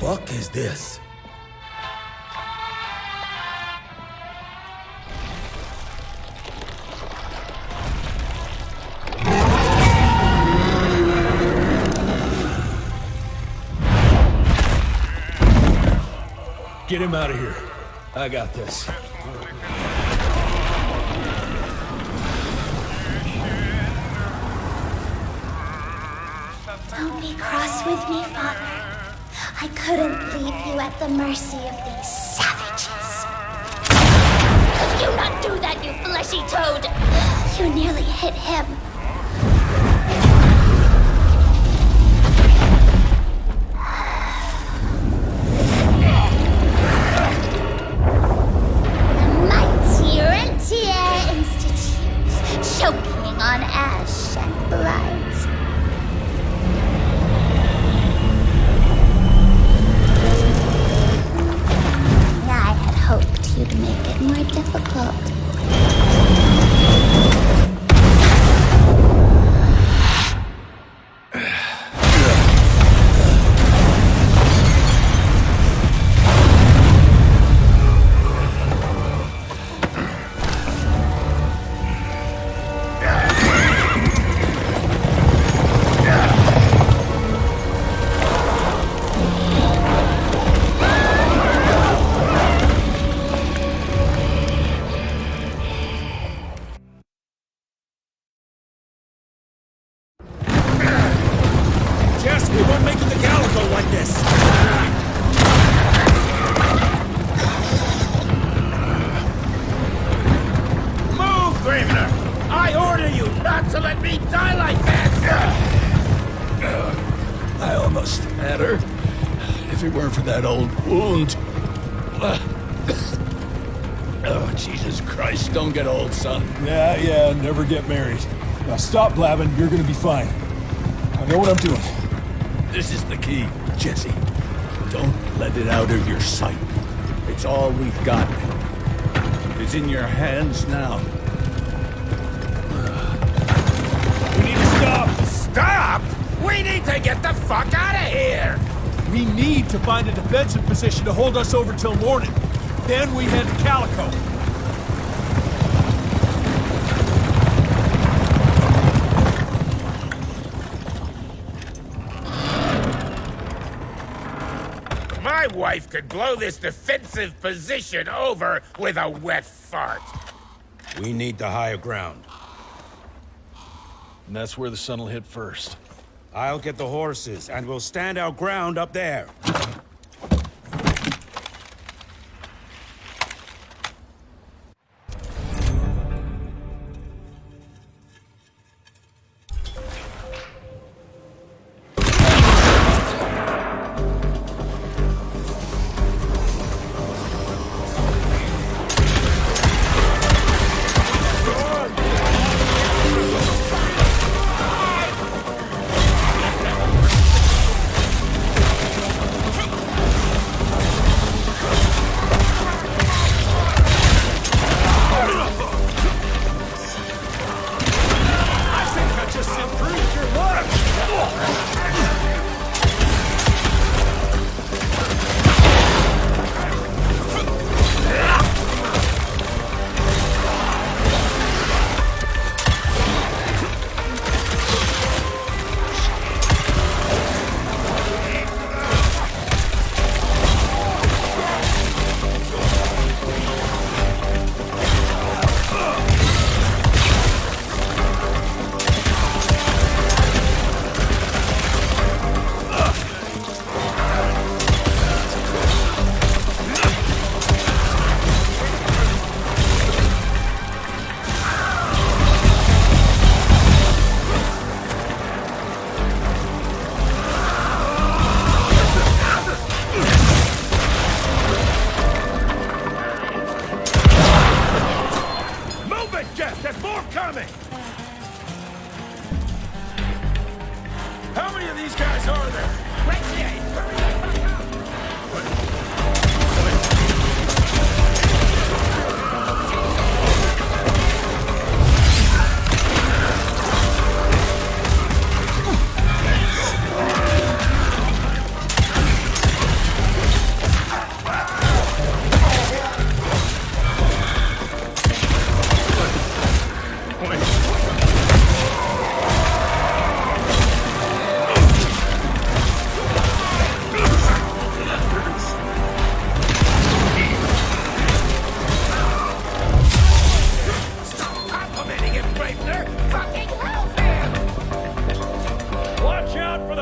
Fuck is this? Get him out of here. I got this. Don't be cross with me, Father. I couldn't leave you at the mercy of these savages. Could you not do that, you fleshy toad? You nearly hit him. Choking on ash and blood. I had hoped you'd make it more difficult. I almost had her. If it weren't for that old wound. Oh, Jesus Christ, don't get old, son. Yeah, never get married. Now stop blabbing, you're gonna be fine. I know what I'm doing. This is the key, Jesse. Don't let it out of your sight. It's all we've got. It's in your hands now. We need to stop! Stop! We need to get the fuck out of here! We need to find a defensive position to hold us over till morning. Then we head to Calico. My wife could blow this defensive position over with a wet fart. We need the higher ground. And that's where the sun will hit first. I'll get the horses, and we'll stand our ground up there.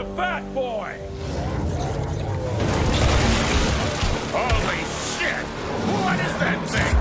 the fat boy! Holy shit! What is that thing?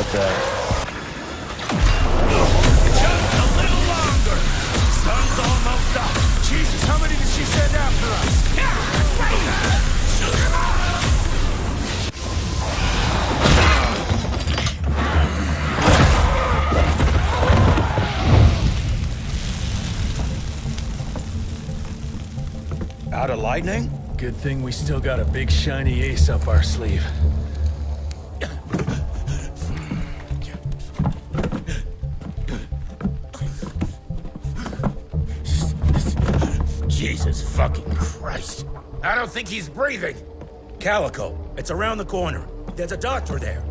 about that. Just a little longer. Sun's almost up. Jesus, how many did she send after us? Yeah, right there. Shoot him up. Out of lightning? Good thing we still got a big shiny ace up our sleeve. Jesus fucking Christ. I don't think he's breathing. Calico, it's around the corner. There's a doctor there.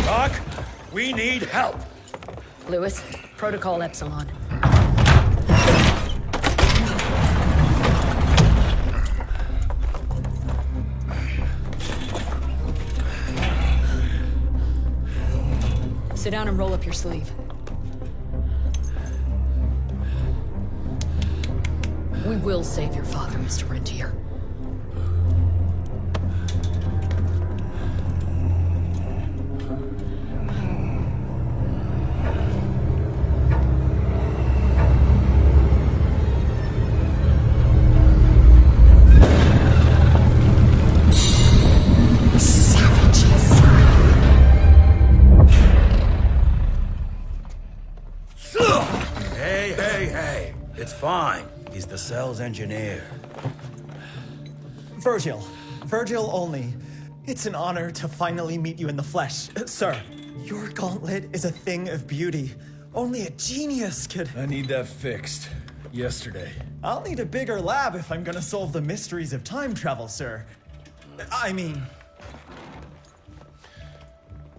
Doc, we need help. Lewis, Protocol Epsilon. Sit down and roll up your sleeve. We will save your father, Mr. Rentier. Hey, it's fine. He's the cell's engineer. Virgil only. It's an honor to finally meet you in the flesh. Sir, your gauntlet is a thing of beauty. Only a genius could... I need that fixed. Yesterday. I'll need a bigger lab if I'm gonna solve the mysteries of time travel, sir. I mean...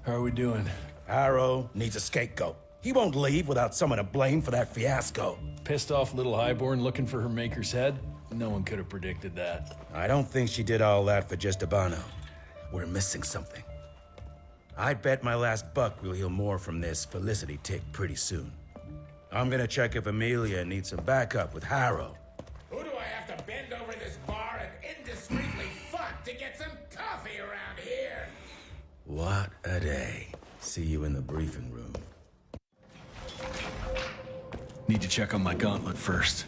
How are we doing? Harrow needs a scapegoat. He won't leave without someone to blame for that fiasco. Pissed off little highborn looking for her maker's head? No one could have predicted that. I don't think she did all that for just Abano. We're missing something. I bet my last buck we'll hear more from this Felicity tick pretty soon. I'm gonna check if Amelia needs some backup with Harrow. Who do I have to bend over this bar and indiscreetly fuck to get some coffee around here? What a day. See you in the briefing room. Need to check on my gauntlet first.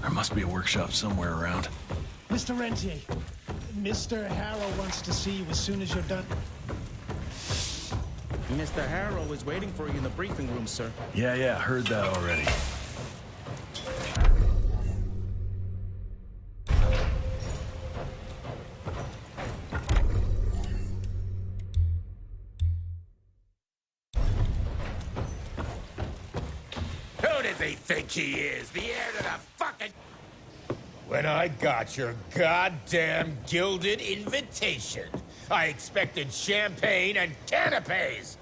There must be a workshop somewhere around. Mr. Rentier, Mr. Harrow wants to see you as soon as you're done. Mr. Harrow is waiting for you in the briefing room, sir. Yeah, heard that already. Who does he think he is? The heir to the fucking... When I got your goddamn gilded invitation, I expected champagne and canapes.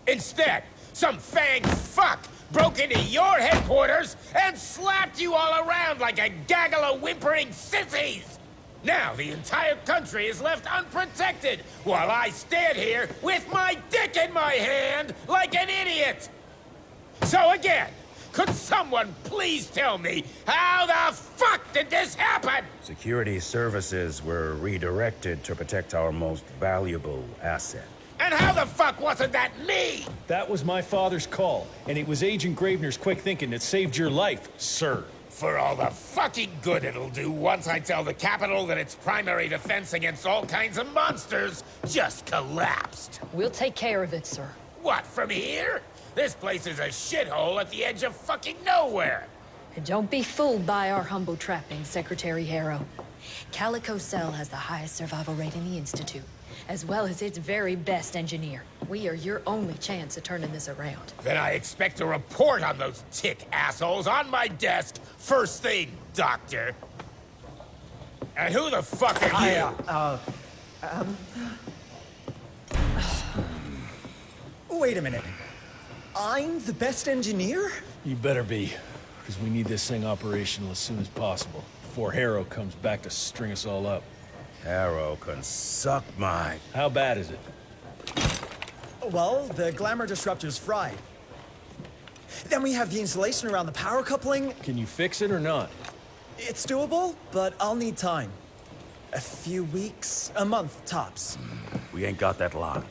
Instead, some fanged fuck broke into your headquarters and slapped you all around like a gaggle of whimpering sissies. Now the entire country is left unprotected while I stand here with my dick in my hand like an idiot. So again, could someone please tell me how the fuck did this happen? Security services were redirected to protect our most valuable asset. And how the fuck wasn't that me? That was my father's call, and it was Agent Gravener's quick thinking that saved your life, sir. For all the fucking good it'll do once I tell the Capitol that its primary defense against all kinds of monsters just collapsed. We'll take care of it, sir. What, from here? This place is a shithole at the edge of fucking nowhere. And don't be fooled by our humble trappings, Secretary Harrow. Calico Cell has the highest survival rate in the Institute, as well as its very best engineer. We are your only chance of turning this around. Then I expect a report on those tick assholes on my desk first thing, Doctor. And who the fuck are you? Wait a minute. I'm the best engineer? You better be, because we need this thing operational as soon as possible. before Harrow comes back to string us all up. Harrow can suck my... How bad is it? Well, the glamour disruptor's fried. Then we have the insulation around the power coupling. Can you fix it or not? It's doable, but I'll need time. A few weeks, a month tops. We ain't got that long.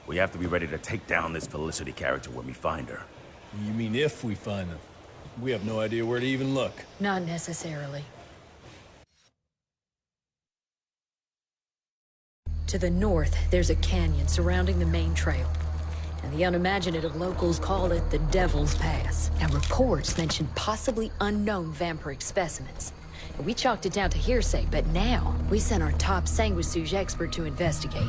We have to be ready to take down this Felicity character when we find her. You mean if we find them? We have no idea where to even look. Not necessarily. To the north, there's a canyon surrounding the main trail. And the unimaginative locals call it the Devil's Pass. Now, reports mention possibly unknown vampiric specimens. And we chalked it down to hearsay, but now we sent our top sanguisuge expert to investigate.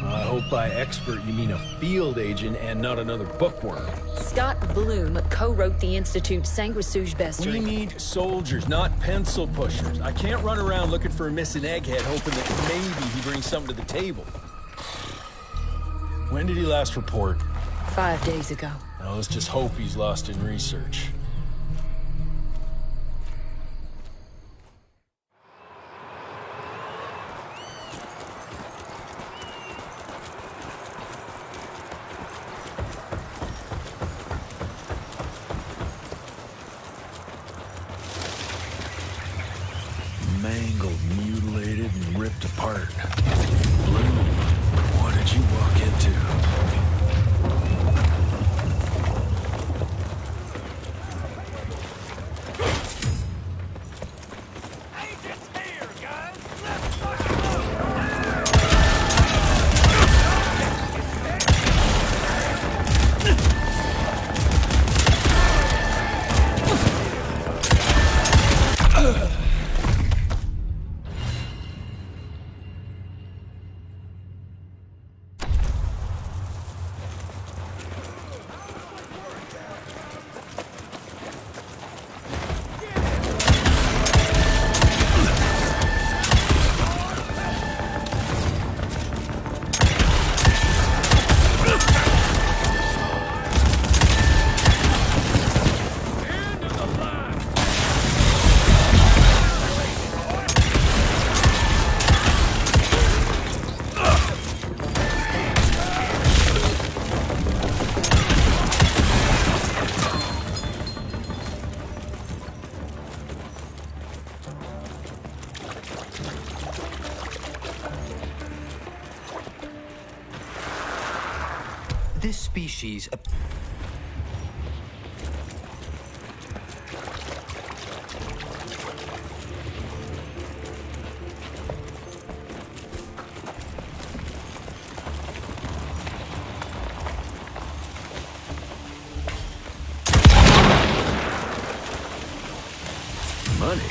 I hope by expert you mean a field agent and not another bookworm. Scott Bloom co-wrote the Institute's sanguisuge bestiary. We need soldiers, not pencil pushers. I can't run around looking for a missing egghead hoping that maybe he brings something to the table. When did he last report? 5 days ago. Now, let's just hope he's lost in research. Mangled, mutilated, and ripped apart. Bloom, what did you walk into? This species... Money?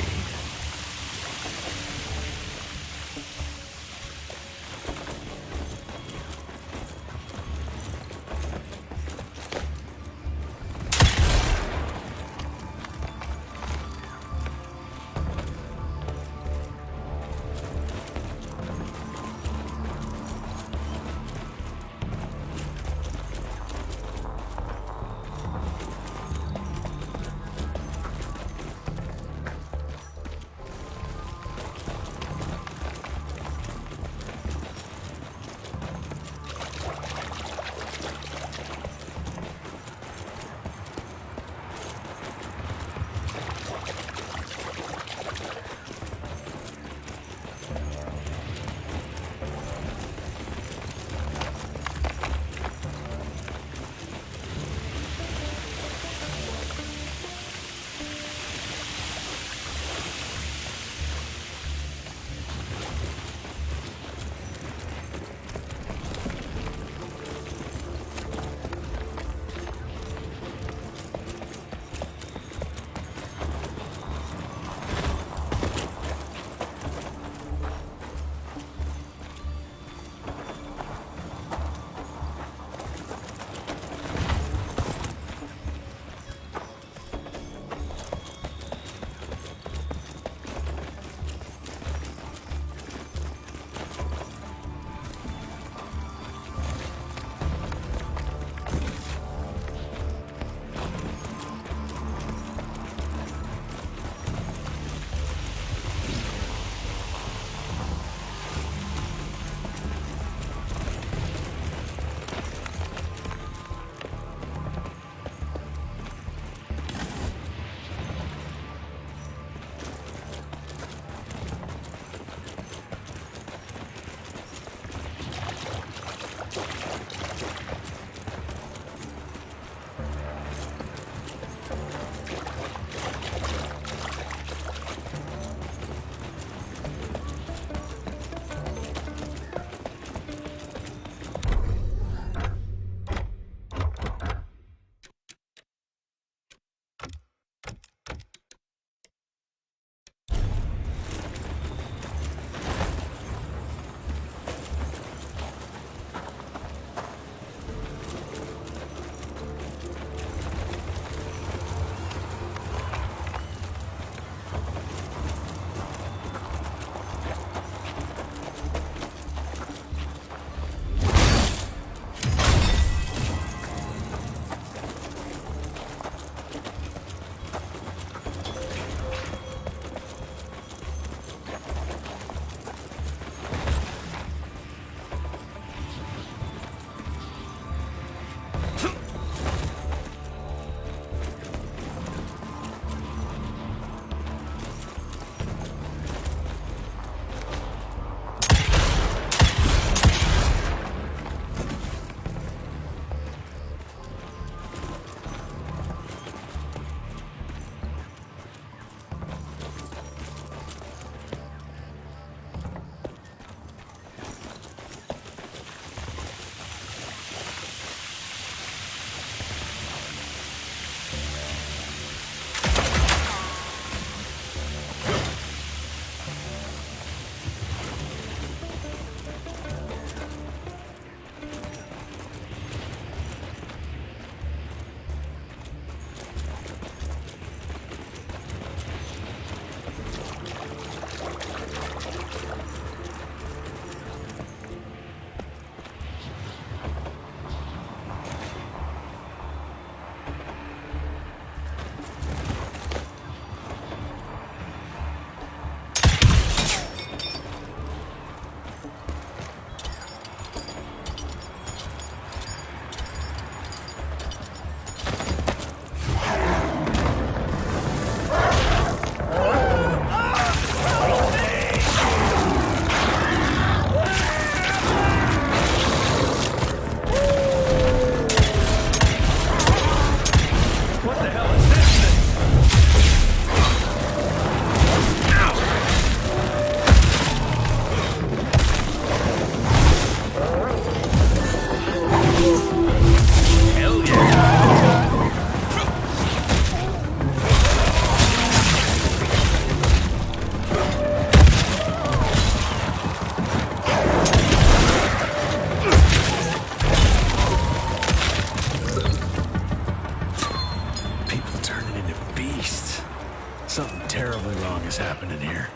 really wrong is happening here.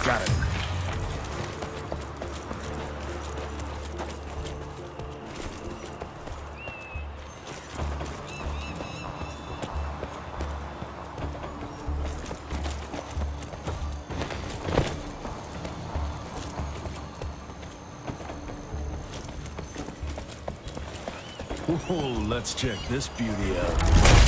Got it. Ooh, let's check this beauty out.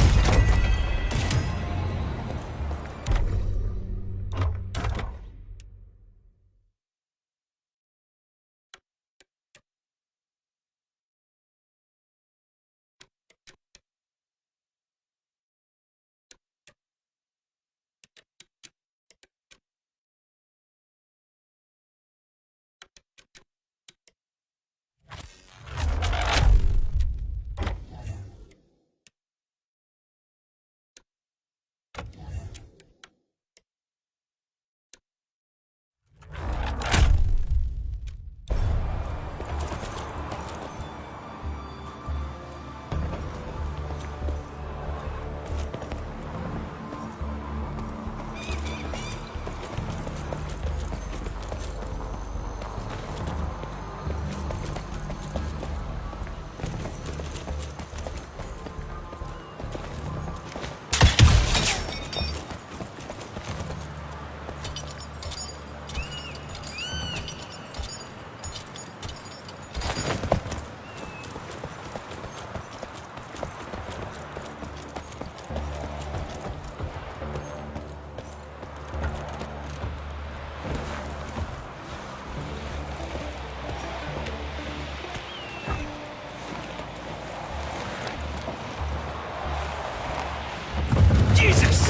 Jesus!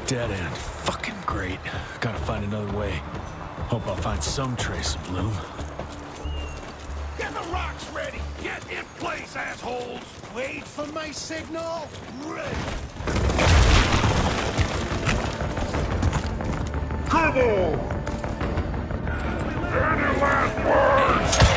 Dead end. Fucking great. Gotta find another way. Hope I'll find some trace of Bloom. Get the rocks ready! Get in place, assholes! Wait for my signal. Ready! Come on! Any last words?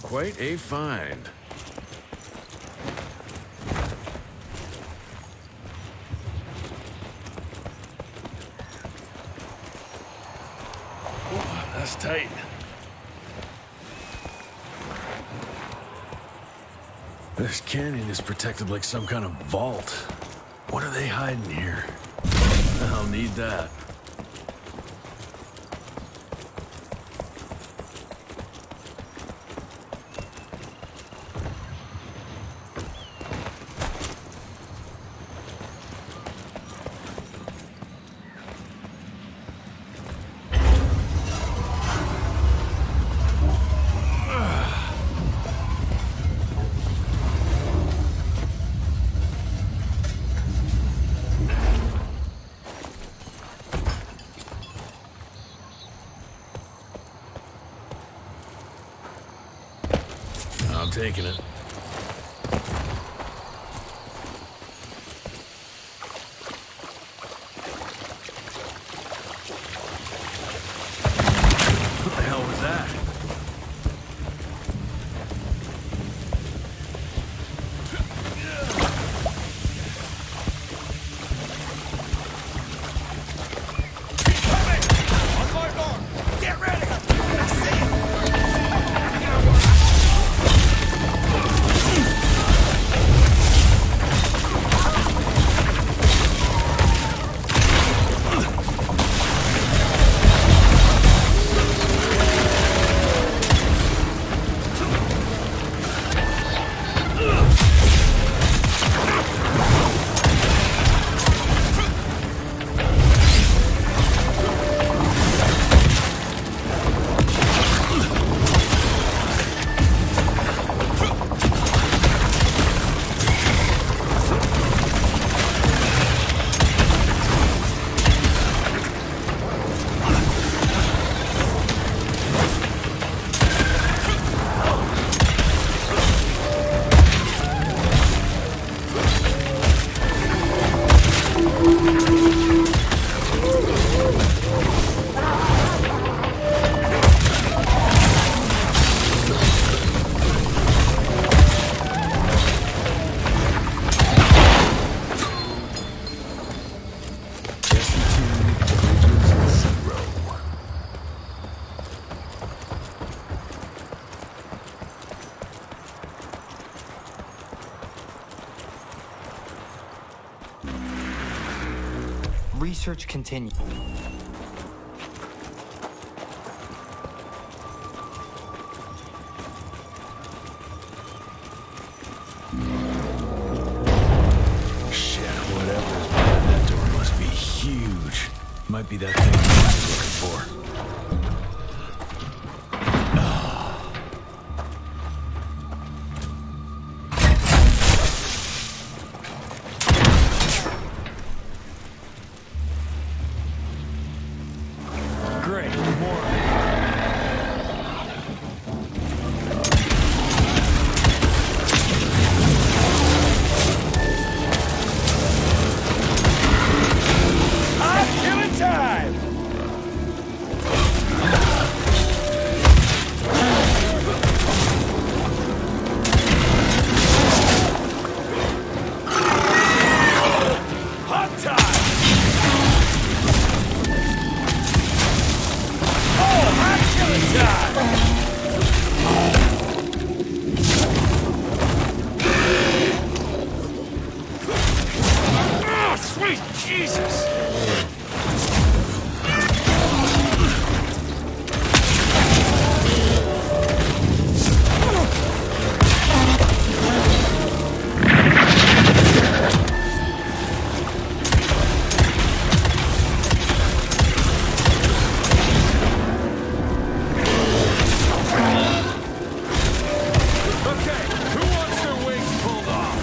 Quite a find. Ooh, that's tight. This canyon is protected like some kind of vault. What are they hiding here? I'll need that. I'm taking it. What the hell was that? Research continues. Shit, whatever's behind that door must be huge. Might be that thing I'm looking for. Great, more. Killing time! Hot time! Oh, hot killing time! Oh, sweet Jesus! Okay, who wants their wings pulled off?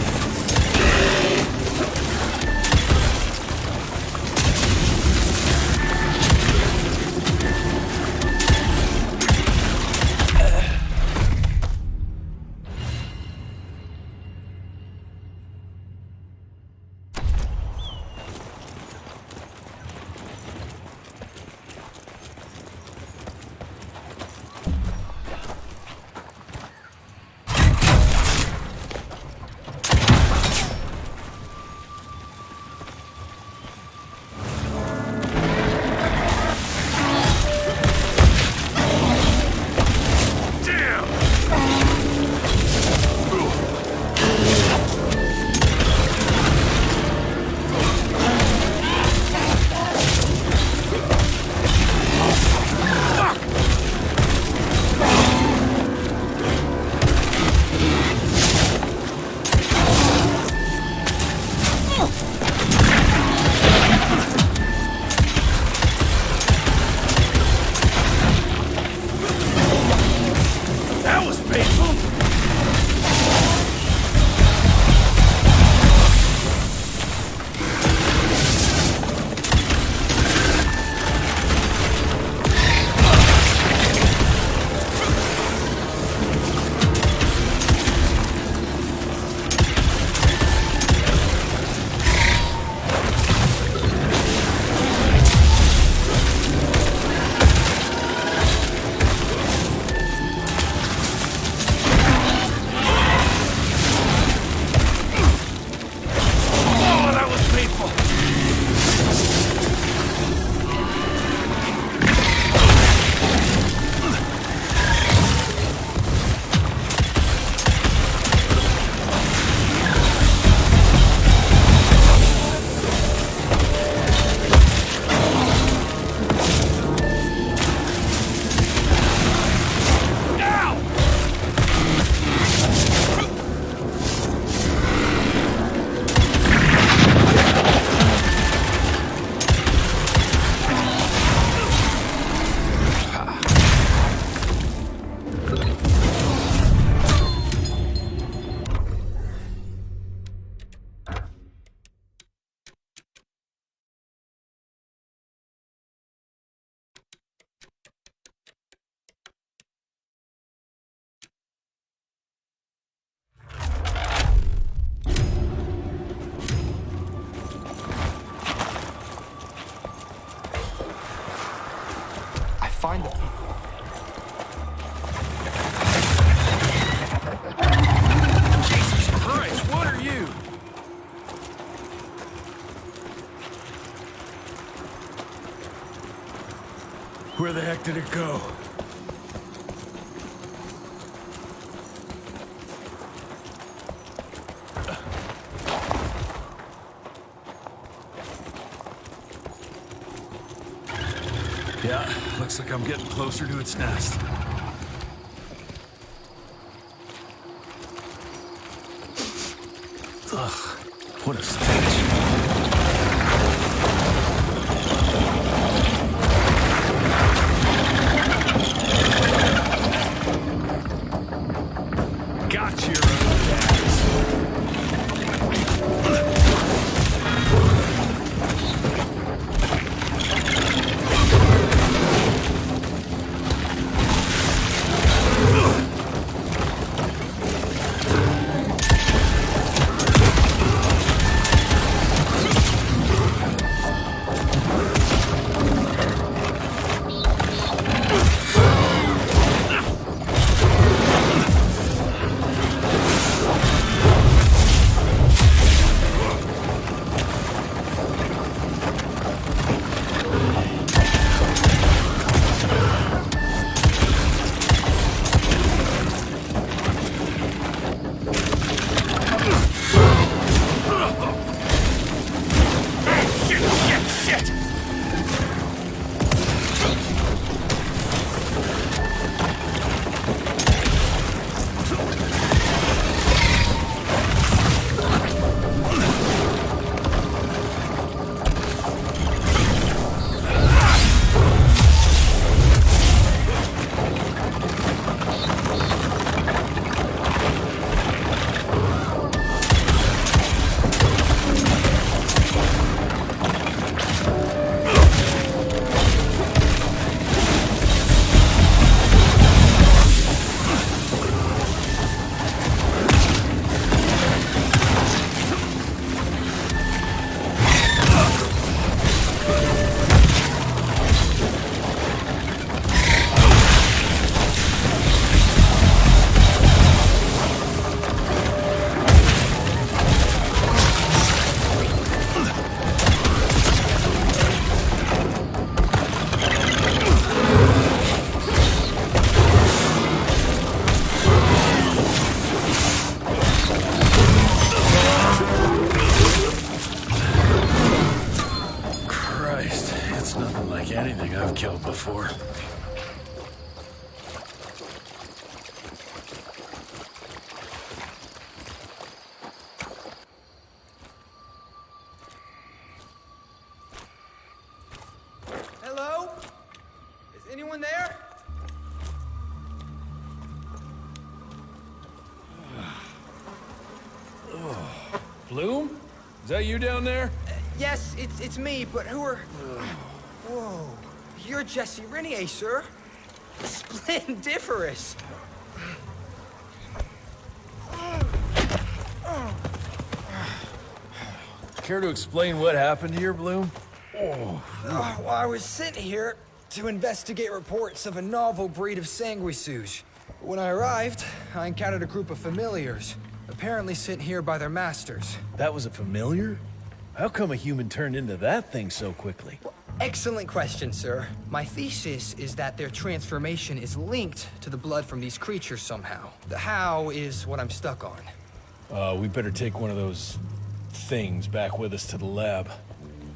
find the people. Jesus Christ, what are you? Where the heck did it go? Yeah, looks like I'm getting closer to its nest. Ugh, what a stench. Got your own ass. Anything I've killed before. Hello? Is anyone there? Bloom? Is that you down there? Yes, it's me, but who are... Whoa. You're Jesse Renier, sir. Splendiferous. Care to explain what happened here, Bloom? Well, I was sent here to investigate reports of a novel breed of sanguisuge. When I arrived, I encountered a group of familiars, apparently sent here by their masters. That was a familiar? How come a human turned into that thing so quickly? Well, excellent question, sir. My thesis is that their transformation is linked to the blood from these creatures somehow. The how is what I'm stuck on. We better take one of those things back with us to the lab.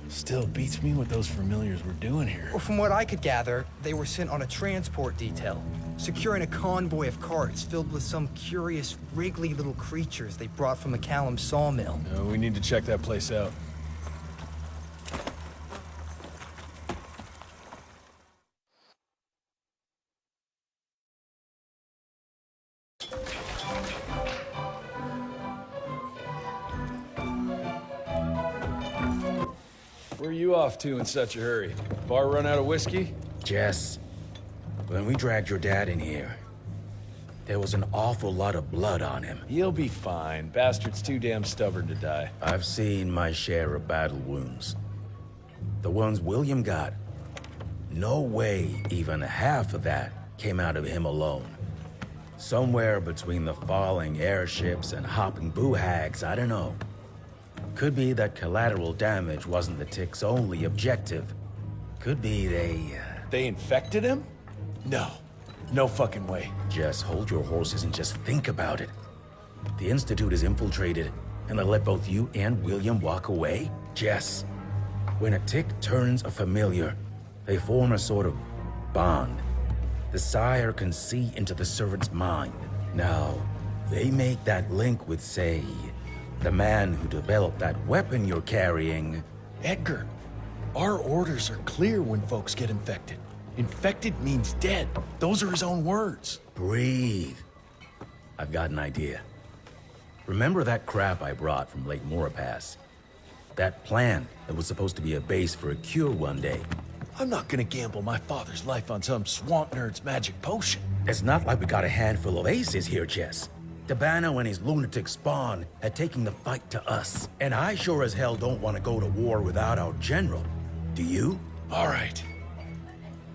Still beats me what those familiars were doing here. Well, from what I could gather, they were sent on a transport detail, securing a convoy of carts filled with some curious, wriggly little creatures they brought from the Callum sawmill. We need to check that place out. Where are you off to in such a hurry? Bar run out of whiskey? Jess, when we dragged your dad in here, there was an awful lot of blood on him. He'll be fine. Bastard's too damn stubborn to die. I've seen my share of battle wounds. The ones William got, No way even half of that came out of him alone. Somewhere between the falling airships and hopping boo-hags, I don't know. Could be that collateral damage wasn't the Tick's only objective. Could be They infected him? No. No fucking way. Just hold your horses and just think about it. The Institute is infiltrated, and they let both you and William walk away? Jess, when a Tick turns a familiar, they form a sort of bond. The sire can see into the servant's mind. Now, they make that link with, say, the man who developed that weapon you're carrying. Edgar, our orders are clear when folks get infected. Infected means dead. Those are his own words. Breathe. I've got an idea. Remember that crap I brought from Lake Morapass? That plant that was supposed to be a base for a cure one day. I'm not gonna gamble my father's life on some swamp nerd's magic potion. It's not like we got a handful of aces here, Jess. Dabano and his lunatic spawn had taken the fight to us. And I sure as hell don't want to go to war without our general. Do you? All right.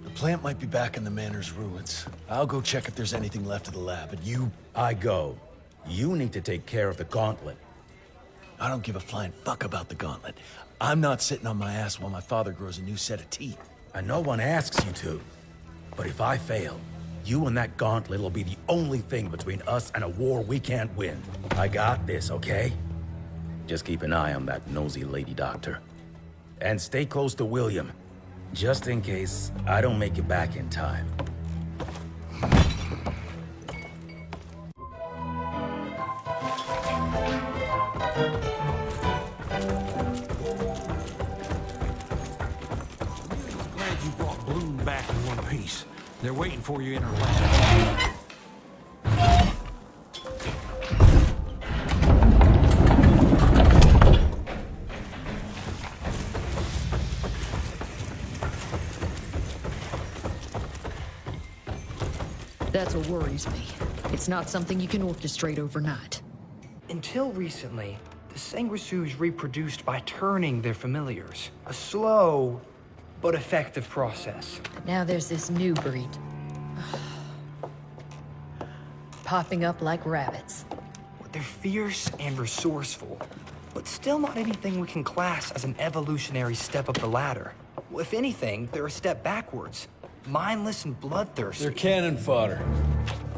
The plant might be back in the manor's ruins. I'll go check if there's anything left of the lab, and you... I go. You need to take care of the gauntlet. I don't give a flying fuck about the gauntlet. I'm not sitting on my ass while my father grows a new set of teeth. And no one asks you to. But if I fail, you and that gauntlet will be the only thing between us and a war we can't win. I got this, okay? Just keep an eye on that nosy lady doctor. And stay close to William, just in case I don't make it back in time. They're waiting for you in our lab. That's what worries me. It's not something you can orchestrate overnight. Until recently, the Sanguisu's reproduced by turning their familiars. A slow but effective process. But now there's this new breed. Popping up like rabbits. They're fierce and resourceful, but still not anything we can class as an evolutionary step up the ladder. If anything, they're a step backwards. Mindless and bloodthirsty. They're cannon fodder.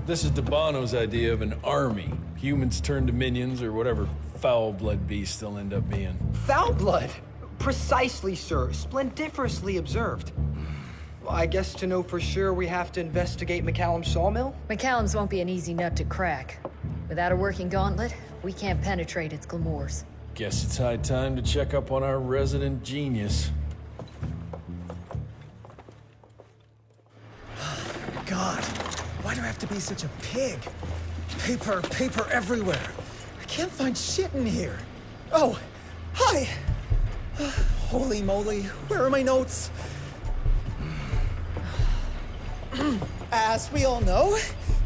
This is Dabano's idea of an army. Humans turn to minions or whatever foul-blood beasts they'll end up being. Foul blood? Precisely, sir. Splendiferously observed. Well, I guess to know for sure we have to investigate McCallum's sawmill? McCallum's won't be an easy nut to crack. Without a working gauntlet, we can't penetrate its glamours. Guess it's high time to check up on our resident genius. God, why do I have to be such a pig? Paper, paper everywhere. I can't find shit in here. Oh, hi! Holy moly, where are my notes? As we all know,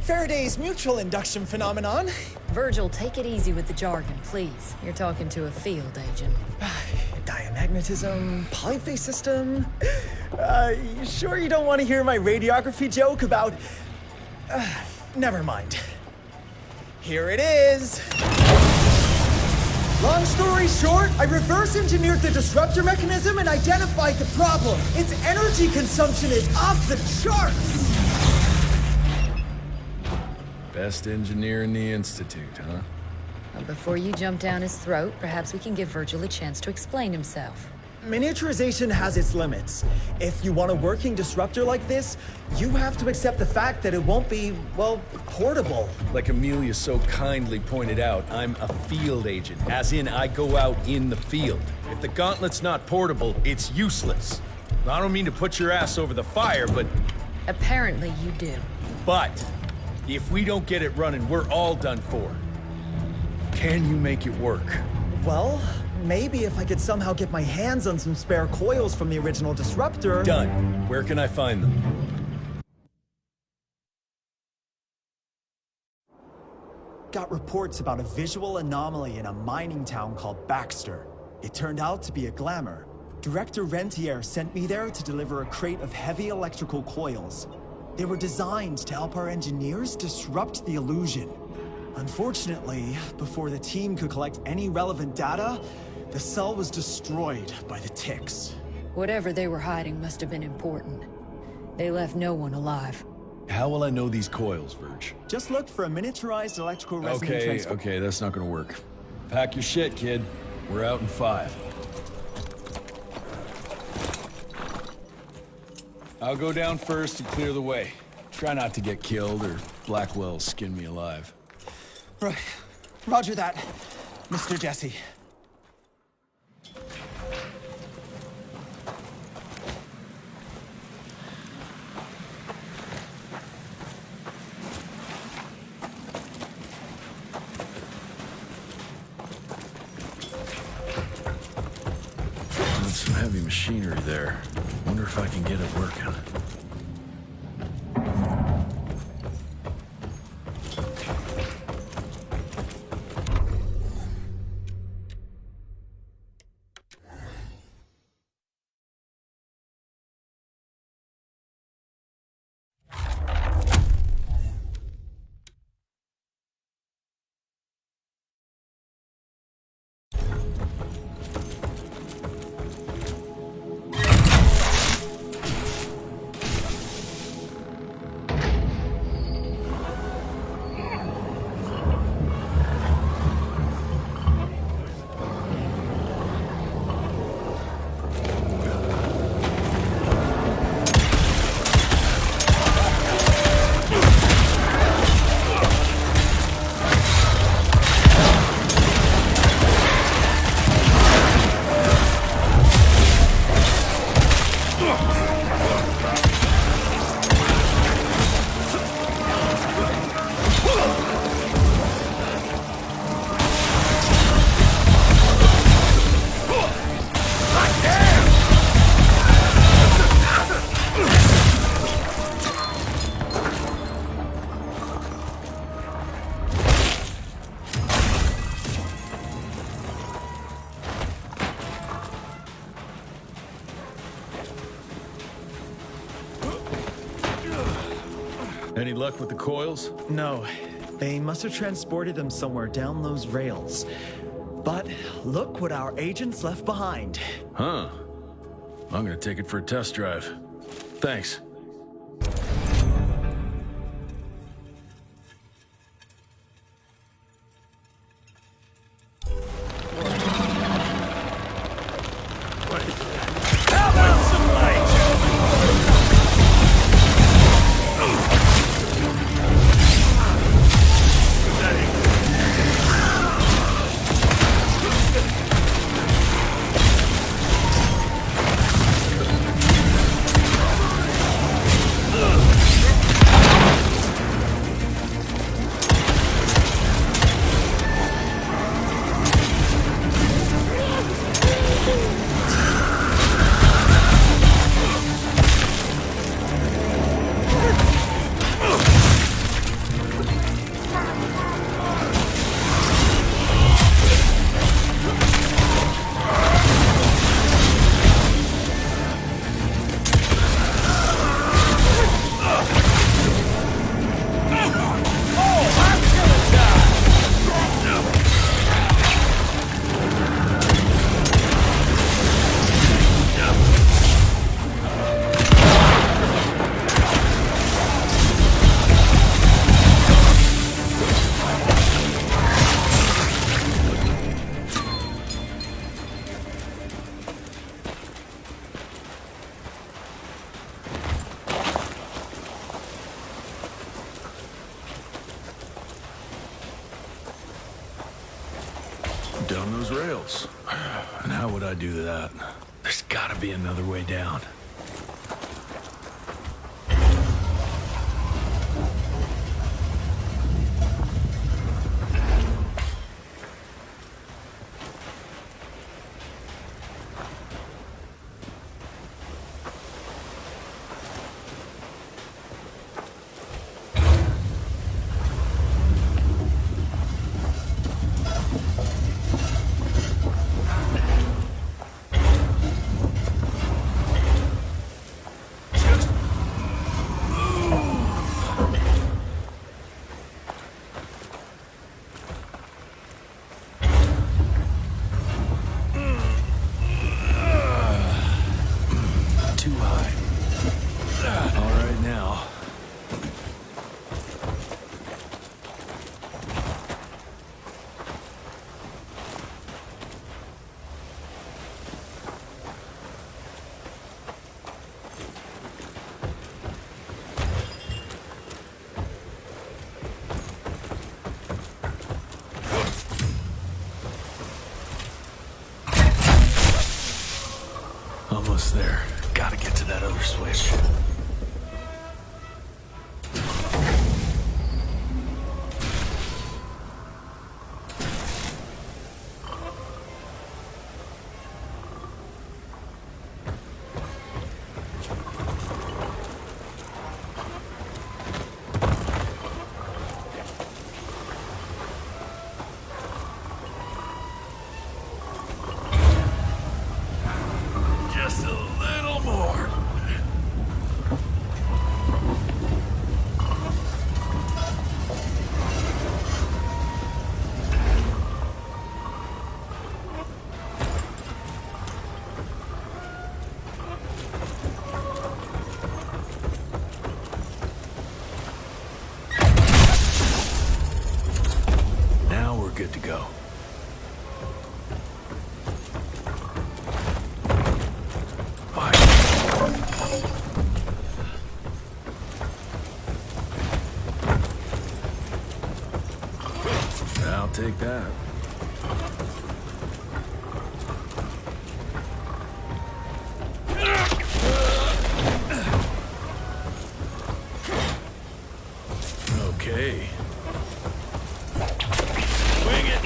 Faraday's mutual induction phenomenon. Virgil, take it easy with the jargon, please. You're talking to a field agent. Diamagnetism, polyphase system. You sure you don't want to hear my radiography joke about... never mind. Here it is. Long story short, I reverse engineered the disruptor mechanism and identified the problem. Its energy consumption is off the charts. Best engineer in the Institute, huh? Well, before you jump down his throat, perhaps we can give Virgil a chance to explain himself. Miniaturization has its limits. If you want a working disruptor like this, you have to accept the fact that it won't be, well, portable. Like Amelia so kindly pointed out, I'm a field agent, as in I go out in the field. If the gauntlet's not portable, it's useless. I don't mean to put your ass over the fire, but... Apparently you do. But, if we don't get it running, we're all done for. Can you make it work? Well, maybe if I could somehow get my hands on some spare coils from the original disruptor... Done. Where can I find them? Got reports about a visual anomaly in a mining town called Baxter. It turned out to be a glamour. Director Rentier sent me there to deliver a crate of heavy electrical coils. They were designed to help our engineers disrupt the illusion. Unfortunately, before the team could collect any relevant data, the cell was destroyed by the ticks. Whatever they were hiding must have been important. They left no one alive. How will I know these coils, Verge? Just look for a miniaturized electrical resonant transformer. Okay, that's not gonna work. Pack your shit, kid. We're out in 5. I'll go down first and clear the way. Try not to get killed or Blackwell skin me alive. Right. Roger that, Mr. Jesse. There's some heavy machinery there. Wonder if I can get it working. Any luck with the coils? No. They must have transported them somewhere down those rails. But look what our agents left behind. Huh. I'm gonna take it for a test drive. Thanks. Down those rails. And how would I do that? There's gotta be another way down. Almost there. Gotta get to that other switch. Just a little more. Now we're good to go. I'll take that. Okay. Swing it!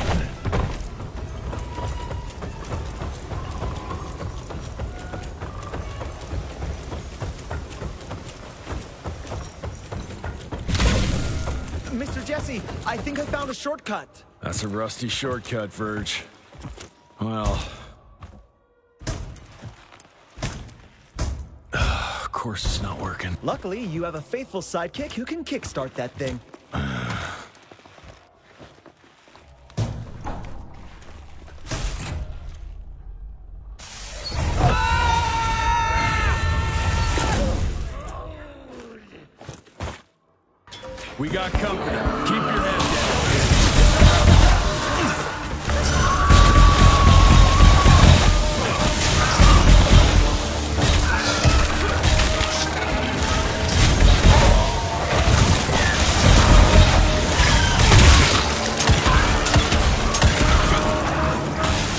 Mr. Jesse, I think I found a shortcut. That's a rusty shortcut, Verge. Well... of course it's not working. Luckily, you have a faithful sidekick who can kickstart that thing. We got company. Keep your head down.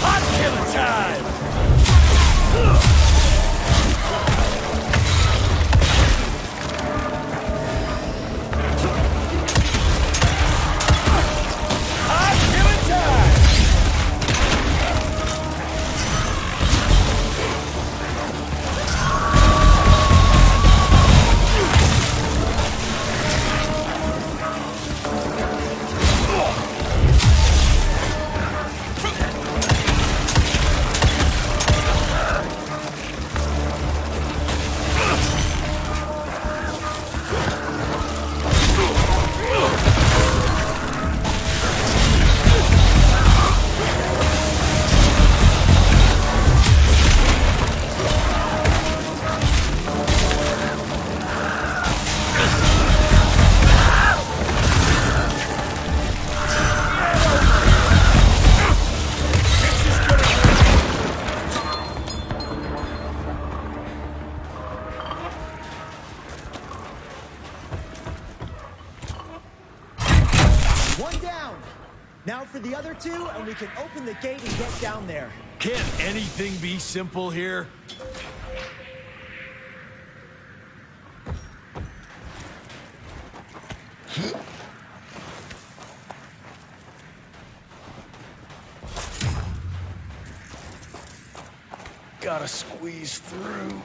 Hot killer time! One down. Now for the other two, and we can open the gate and get down there. Can't anything be simple here? Gotta squeeze through.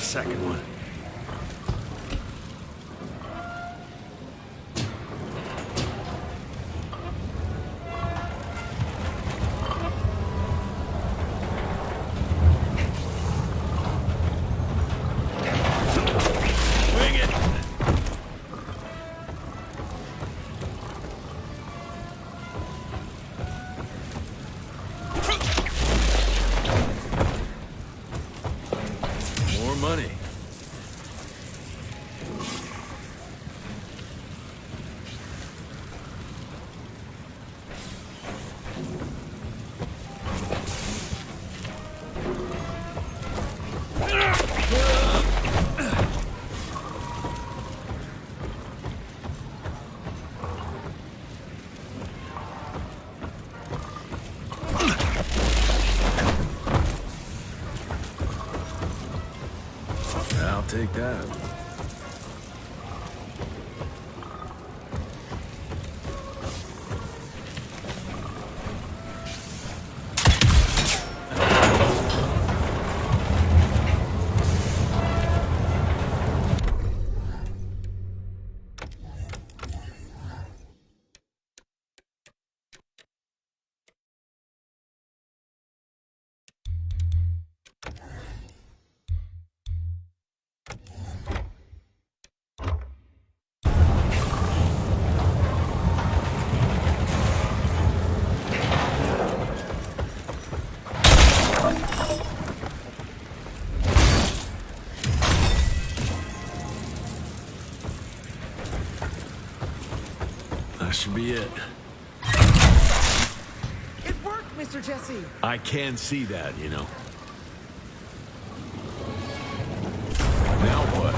second one. Money. I'll take that. That should be it. It worked, Mr. Jesse! I can see that, you know. Now what?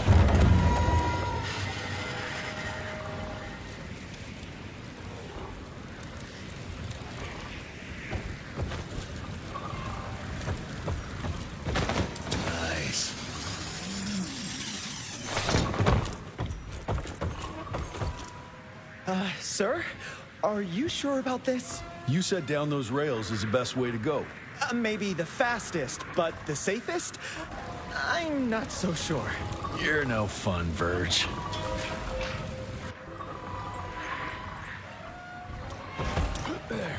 Nice. Sir? Are you sure about this? You said down those rails is the best way to go. Maybe the fastest, but the safest? I'm not so sure. You're no fun, Verge. There.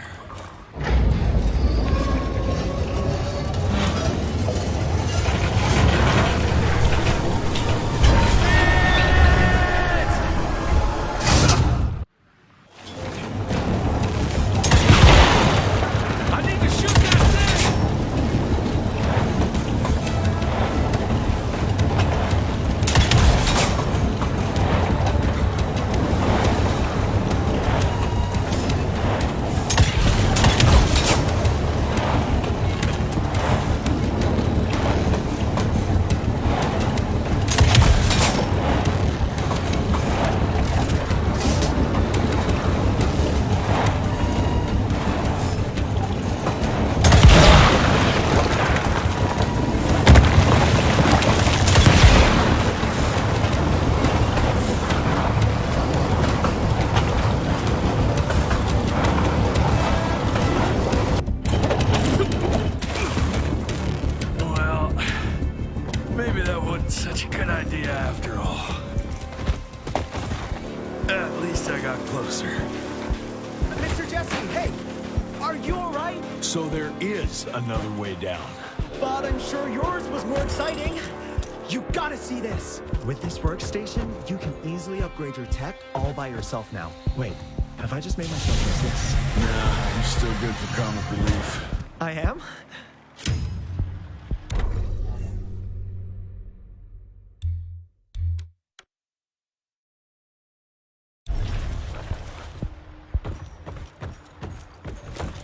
Maybe that wasn't such a good idea after all. At least I got closer. Mr. Jesse, hey! Are you alright? So there is another way down. But I'm sure yours was more exciting. You gotta see this! With this workstation, you can easily upgrade your tech all by yourself now. Wait, have I just made myself useless? Nah, you're still good for comic relief. I am?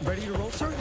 Ready to roll, sir?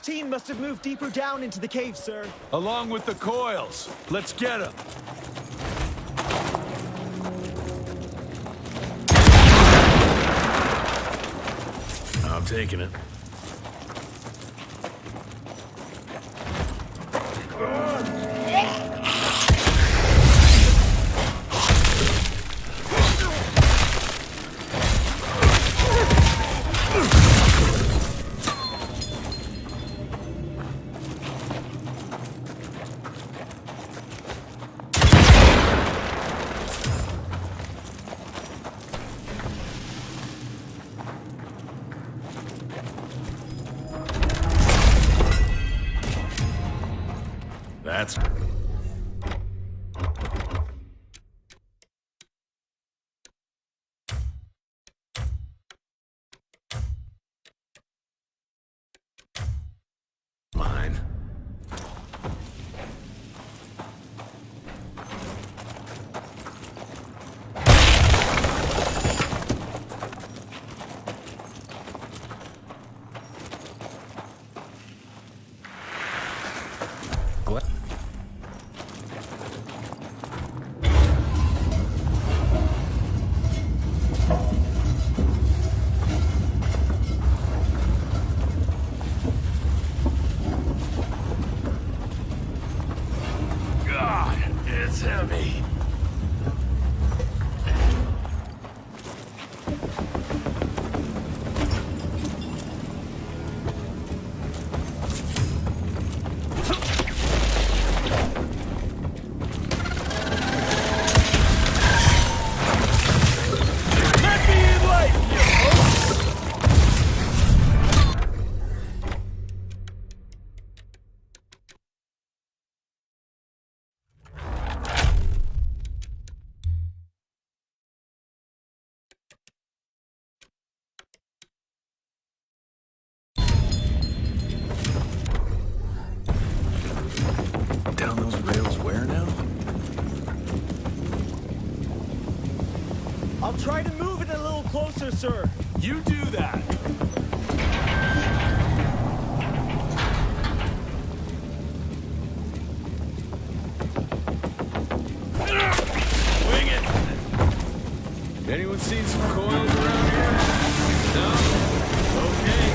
team must have moved deeper down into the cave, sir. Along with the coils. Let's get them. I'm taking it. That's... mine. What? God, it's heavy. Let me enlighten you, folks! Down those rails where now? I'll try to move it a little closer, sir. You do that. Wing it! Anyone seen some coils around here? No? Okay.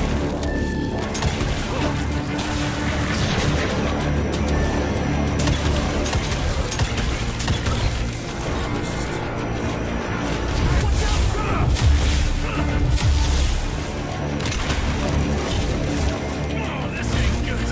Oh, this ain't good.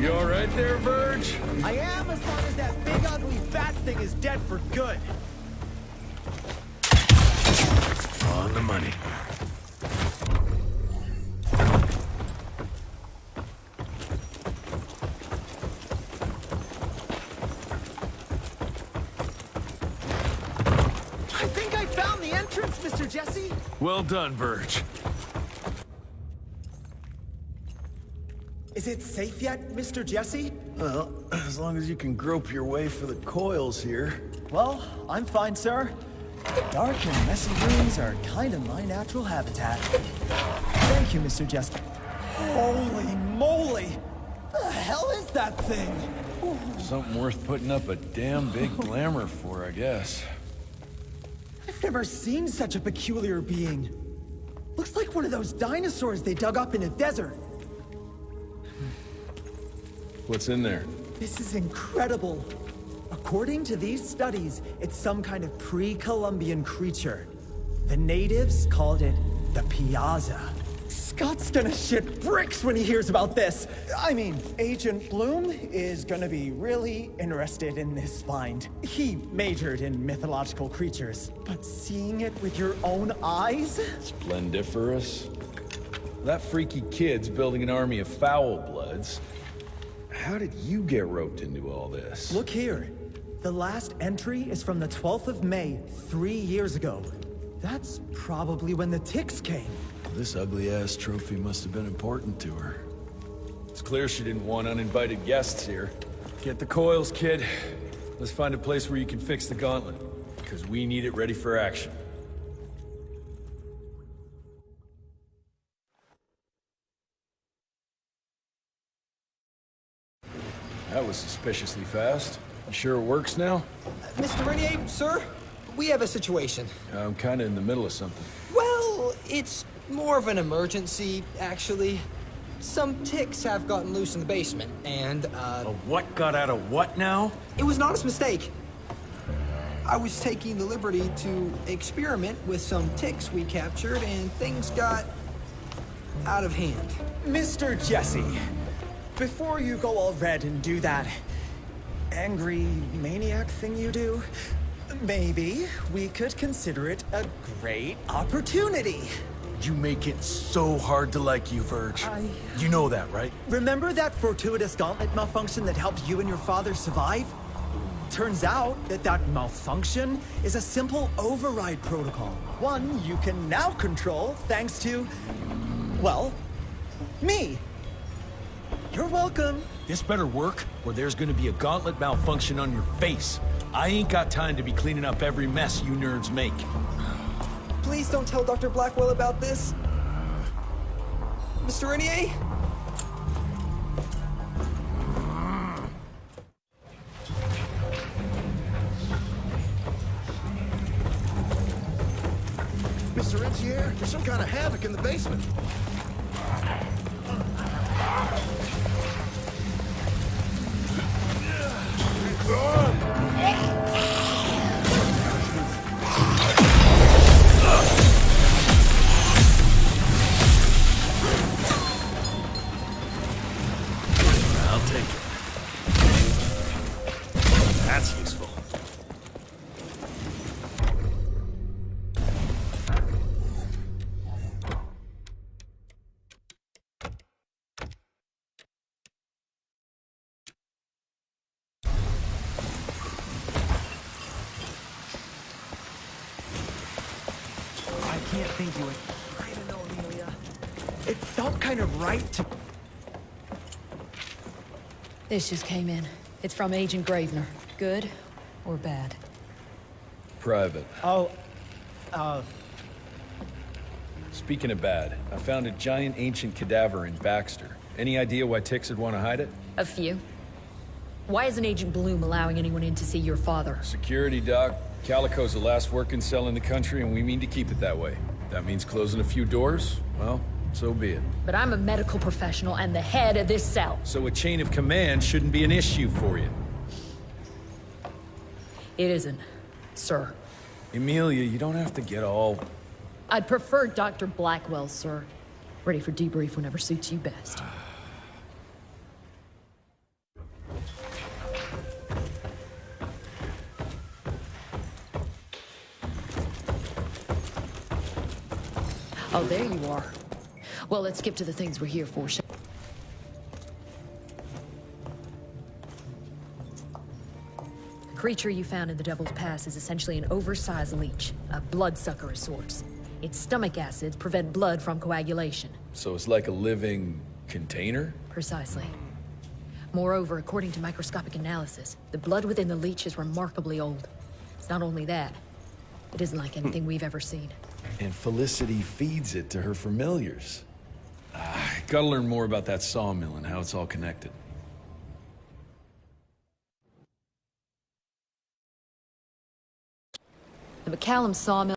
You all right there, Verge? I am, as long as that big ugly fat thing is dead for good. On the money. I think I found the entrance, Mr. Jesse. Well done, Verge. Is it safe yet, Mr. Jesse? Well, as long as you can grope your way for the coils here. Well, I'm fine, sir. Dark and messy rooms are kind of my natural habitat. Thank you, Mr. Jesse. Holy moly! The hell is that thing? Something worth putting up a damn big glamour for, I guess. I've never seen such a peculiar being. Looks like one of those dinosaurs they dug up in a desert. What's in there? This is incredible. According to these studies, it's some kind of pre-Columbian creature. The natives called it the Piazza. Scott's gonna shit bricks when he hears about this. I mean, Agent Bloom is gonna be really interested in this find. He majored in mythological creatures, but seeing it with your own eyes? Splendiferous. That freaky kid's building an army of foul bloods. How did you get roped into all this? Look here. The last entry is from the 12th of May, 3 years ago. That's probably when the ticks came. This ugly-ass trophy must have been important to her. It's clear she didn't want uninvited guests here. Get the coils, kid. Let's find a place where you can fix the gauntlet, because we need it ready for action. That was suspiciously fast. You sure it works now? Mr. Renier, sir, we have a situation. I'm kinda in the middle of something. Well, it's more of an emergency, actually. Some ticks have gotten loose in the basement, and, What got out of what now? it was an honest mistake. I was taking the liberty to experiment with some ticks we captured, and things got out of hand. Mr. Jesse, before you go all red and do that angry maniac thing you do, maybe we could consider it a great opportunity. You make it so hard to like you, Verge. You know that, right? Remember that fortuitous gauntlet malfunction that helped you and your father survive? Turns out that malfunction is a simple override protocol. One you can now control thanks to, well, me. You're welcome. This better work, or there's gonna be a gauntlet malfunction on your face. I ain't got time to be cleaning up every mess you nerds make. Please don't tell Dr. Blackwell about this. Mr. Renier? Mr. Rentier, there's some kind of havoc in the basement. I'll take it. That's useful. I can't think you would. I don't know, Amelia. It felt kind of right to... This just came in. It's from Agent Gravener. Good or bad? Private. Oh, Speaking of bad, I found a giant ancient cadaver in Baxter. Any idea why ticks would want to hide it? A few. Why isn't Agent Bloom allowing anyone in to see your father? Security, Doc. Calico's the last working cell in the country, and we mean to keep it that way. That means closing a few doors? Well, so be it. But I'm a medical professional and the head of this cell. So a chain of command shouldn't be an issue for you. It isn't, sir. Emilia, you don't have to get all... I'd prefer Dr. Blackwell, sir. Ready for debrief whenever suits you best. Oh, there you are. Well, let's skip to the things we're here for. The creature you found in the Devil's Pass is essentially an oversized leech, a bloodsucker of sorts. Its stomach acids prevent blood from coagulation. So it's like a living container? Precisely. Moreover, according to microscopic analysis, the blood within the leech is remarkably old. It's not only that, it isn't like anything we've ever seen. And Felicity feeds it to her familiars. Gotta learn more about that sawmill and how it's all connected. The McCallum sawmill